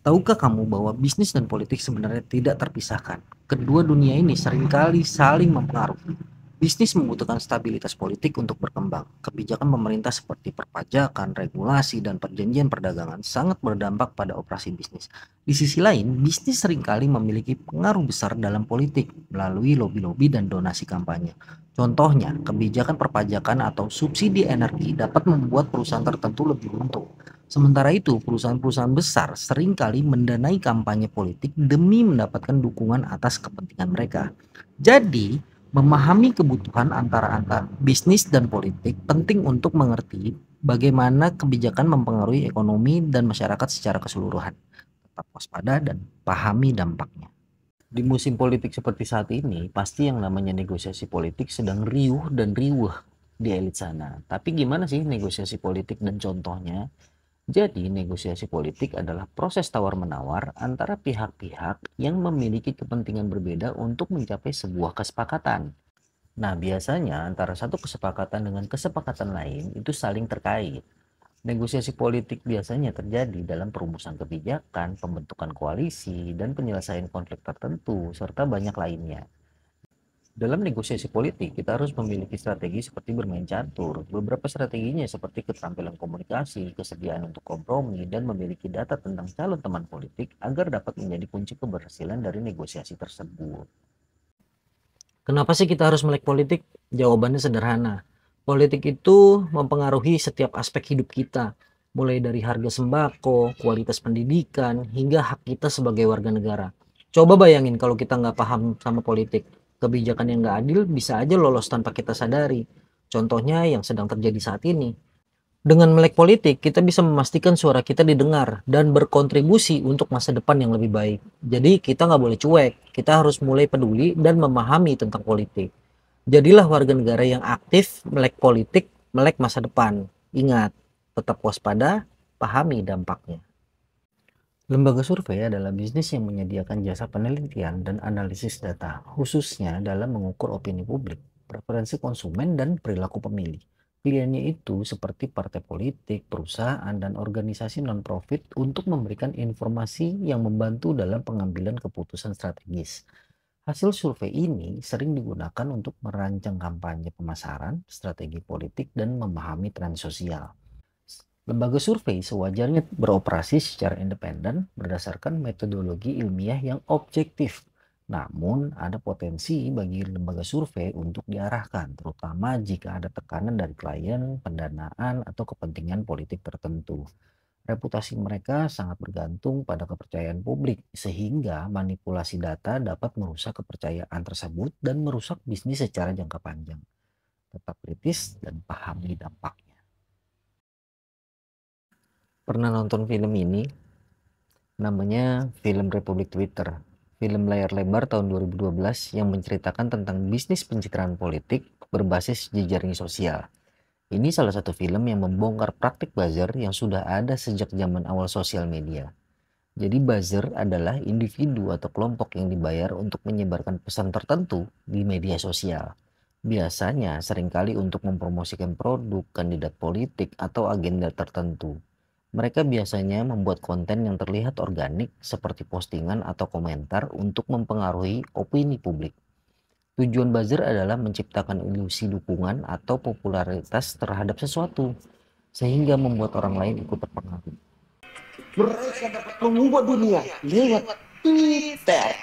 Tahukah kamu bahwa bisnis dan politik sebenarnya tidak terpisahkan? Kedua dunia ini seringkali saling mempengaruhi. Bisnis membutuhkan stabilitas politik untuk berkembang. Kebijakan pemerintah seperti perpajakan, regulasi, dan perjanjian perdagangan sangat berdampak pada operasi bisnis. Di sisi lain, bisnis seringkali memiliki pengaruh besar dalam politik melalui lobi-lobi dan donasi kampanye. Contohnya, kebijakan perpajakan atau subsidi energi dapat membuat perusahaan tertentu lebih untung. Sementara itu, perusahaan-perusahaan besar seringkali mendanai kampanye politik demi mendapatkan dukungan atas kepentingan mereka. Jadi, memahami kebutuhan antara bisnis dan politik penting untuk mengerti bagaimana kebijakan mempengaruhi ekonomi dan masyarakat secara keseluruhan. Tetap waspada dan pahami dampaknya. Di musim politik seperti saat ini, pasti yang namanya negosiasi politik sedang riuh dan riuh di elit sana. Tapi gimana sih negosiasi politik dan contohnya? Jadi, negosiasi politik adalah proses tawar-menawar antara pihak-pihak yang memiliki kepentingan berbeda untuk mencapai sebuah kesepakatan. Nah, biasanya antara satu kesepakatan dengan kesepakatan lain itu saling terkait. Negosiasi politik biasanya terjadi dalam perumusan kebijakan, pembentukan koalisi, dan penyelesaian konflik tertentu, serta banyak lainnya. Dalam negosiasi politik, kita harus memiliki strategi seperti bermain catur. Beberapa strateginya seperti keterampilan komunikasi, kesediaan untuk kompromi, dan memiliki data tentang calon teman politik agar dapat menjadi kunci keberhasilan dari negosiasi tersebut. Kenapa sih kita harus melek politik? Jawabannya sederhana. Politik itu mempengaruhi setiap aspek hidup kita, mulai dari harga sembako, kualitas pendidikan, hingga hak kita sebagai warga negara. Coba bayangin kalau kita nggak paham sama politik, kebijakan yang nggak adil bisa aja lolos tanpa kita sadari. Contohnya yang sedang terjadi saat ini. Dengan melek politik, kita bisa memastikan suara kita didengar dan berkontribusi untuk masa depan yang lebih baik. Jadi kita nggak boleh cuek, kita harus mulai peduli dan memahami tentang politik. Jadilah warga negara yang aktif, melek politik, melek masa depan. Ingat, tetap waspada, pahami dampaknya. Lembaga survei adalah bisnis yang menyediakan jasa penelitian dan analisis data, khususnya dalam mengukur opini publik, preferensi konsumen, dan perilaku pemilih. Pilihannya itu seperti partai politik, perusahaan, dan organisasi non-profit untuk memberikan informasi yang membantu dalam pengambilan keputusan strategis. Hasil survei ini sering digunakan untuk merancang kampanye pemasaran, strategi politik, dan memahami tren sosial. Lembaga survei sewajarnya beroperasi secara independen berdasarkan metodologi ilmiah yang objektif. Namun, ada potensi bagi lembaga survei untuk diarahkan, terutama jika ada tekanan dari klien, pendanaan, atau kepentingan politik tertentu. Reputasi mereka sangat bergantung pada kepercayaan publik, sehingga manipulasi data dapat merusak kepercayaan tersebut dan merusak bisnis secara jangka panjang. Tetap kritis dan pahami dampaknya. Pernah nonton film ini? Namanya film Republik Twitter. Film layar lebar tahun 2012 yang menceritakan tentang bisnis pencitraan politik berbasis jejaring sosial. Ini salah satu film yang membongkar praktik buzzer yang sudah ada sejak zaman awal sosial media. Jadi buzzer adalah individu atau kelompok yang dibayar untuk menyebarkan pesan tertentu di media sosial. Biasanya seringkali untuk mempromosikan produk, kandidat politik, atau agenda tertentu. Mereka biasanya membuat konten yang terlihat organik seperti postingan atau komentar untuk mempengaruhi opini publik. Tujuan buzzer adalah menciptakan ilusi dukungan atau popularitas terhadap sesuatu, sehingga membuat orang lain ikut terpengaruh. Mereka dapat mengubah dunia lewat Twitter.